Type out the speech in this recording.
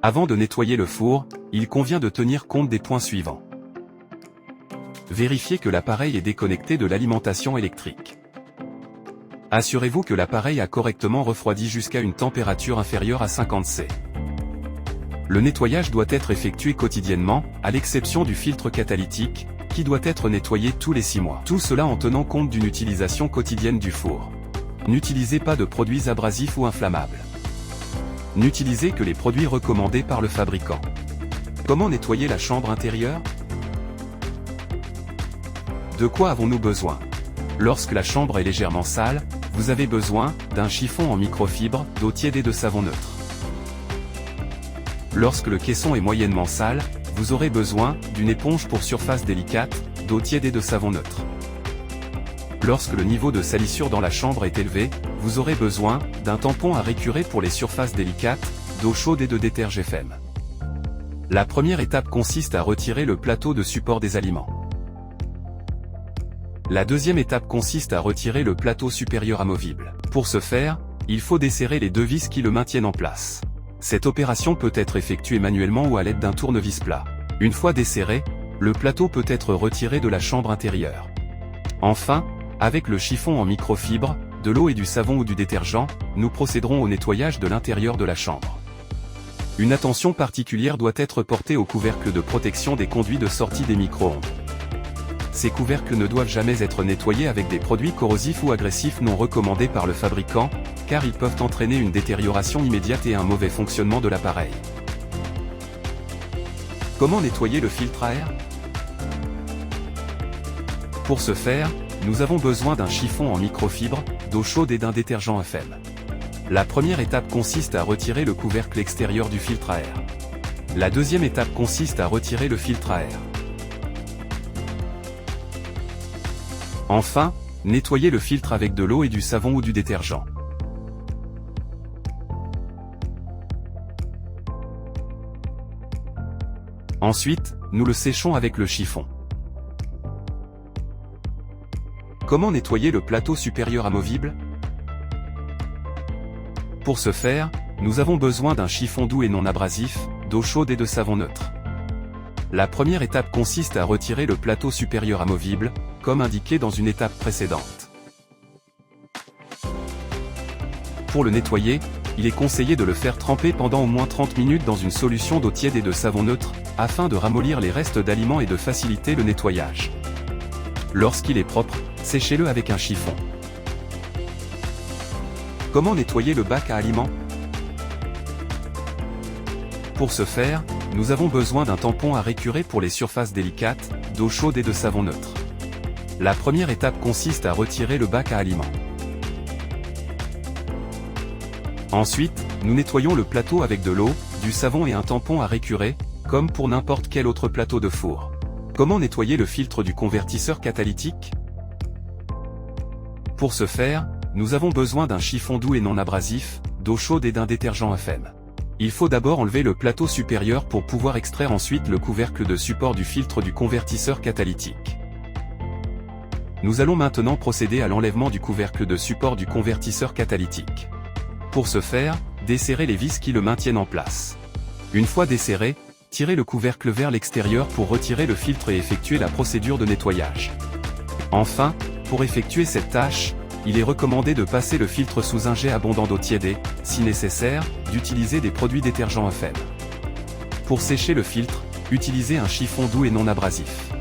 Avant de nettoyer le four, il convient de tenir compte des points suivants. Vérifiez que l'appareil est déconnecté de l'alimentation électrique. Assurez-vous que l'appareil a correctement refroidi jusqu'à une température inférieure à 50 C. Le nettoyage doit être effectué quotidiennement, à l'exception du filtre catalytique, qui doit être nettoyé tous les 6 mois. Tout cela en tenant compte d'une utilisation quotidienne du four. N'utilisez pas de produits abrasifs ou inflammables. N'utilisez que les produits recommandés par le fabricant. Comment nettoyer la chambre intérieure? De quoi avons-nous besoin? Lorsque la chambre est légèrement sale, vous avez besoin d'un chiffon en microfibre, d'eau tiède et de savon neutre. Lorsque le caisson est moyennement sale, vous aurez besoin d'une éponge pour surface délicate, d'eau tiède et de savon neutre. Lorsque le niveau de salissure dans la chambre est élevé, vous aurez besoin d'un tampon à récurer pour les surfaces délicates, d'eau chaude et de détergent FM. La première étape consiste à retirer le plateau de support des aliments. La deuxième étape consiste à retirer le plateau supérieur amovible. Pour ce faire, il faut desserrer les deux vis qui le maintiennent en place. Cette opération peut être effectuée manuellement ou à l'aide d'un tournevis plat. Une fois desserré, le plateau peut être retiré de la chambre intérieure. Enfin, avec le chiffon en microfibre, de l'eau et du savon ou du détergent, nous procéderons au nettoyage de l'intérieur de la chambre. Une attention particulière doit être portée aux couvercles de protection des conduits de sortie des micro-ondes. Ces couvercles ne doivent jamais être nettoyés avec des produits corrosifs ou agressifs non recommandés par le fabricant, car ils peuvent entraîner une détérioration immédiate et un mauvais fonctionnement de l'appareil. Comment nettoyer le filtre à air? Pour ce faire, nous avons besoin d'un chiffon en microfibre, d'eau chaude et d'un détergent FM. La première étape consiste à retirer le couvercle extérieur du filtre à air. La deuxième étape consiste à retirer le filtre à air. Enfin, nettoyez le filtre avec de l'eau et du savon ou du détergent. Ensuite, nous le séchons avec le chiffon. Comment nettoyer le plateau supérieur amovible? Pour ce faire, nous avons besoin d'un chiffon doux et non abrasif, d'eau chaude et de savon neutre. La première étape consiste à retirer le plateau supérieur amovible, comme indiqué dans une étape précédente. Pour le nettoyer, il est conseillé de le faire tremper pendant au moins 30 minutes dans une solution d'eau tiède et de savon neutre, afin de ramollir les restes d'aliments et de faciliter le nettoyage. Lorsqu'il est propre, séchez-le avec un chiffon. Comment nettoyer le bac à aliments? Pour ce faire, nous avons besoin d'un tampon à récurer pour les surfaces délicates, d'eau chaude et de savon neutre. La première étape consiste à retirer le bac à aliments. Ensuite, nous nettoyons le plateau avec de l'eau, du savon et un tampon à récurer, comme pour n'importe quel autre plateau de four. Comment nettoyer le filtre du convertisseur catalytique? Pour ce faire, nous avons besoin d'un chiffon doux et non abrasif, d'eau chaude et d'un détergent FM. Il faut d'abord enlever le plateau supérieur pour pouvoir extraire ensuite le couvercle de support du filtre du convertisseur catalytique. Nous allons maintenant procéder à l'enlèvement du couvercle de support du convertisseur catalytique. Pour ce faire, desserrez les vis qui le maintiennent en place. Une fois desserré, tirez le couvercle vers l'extérieur pour retirer le filtre et effectuer la procédure de nettoyage. Enfin, pour effectuer cette tâche, il est recommandé de passer le filtre sous un jet abondant d'eau tiède et, si nécessaire, d'utiliser des produits détergents FM. Pour sécher le filtre, utilisez un chiffon doux et non abrasif.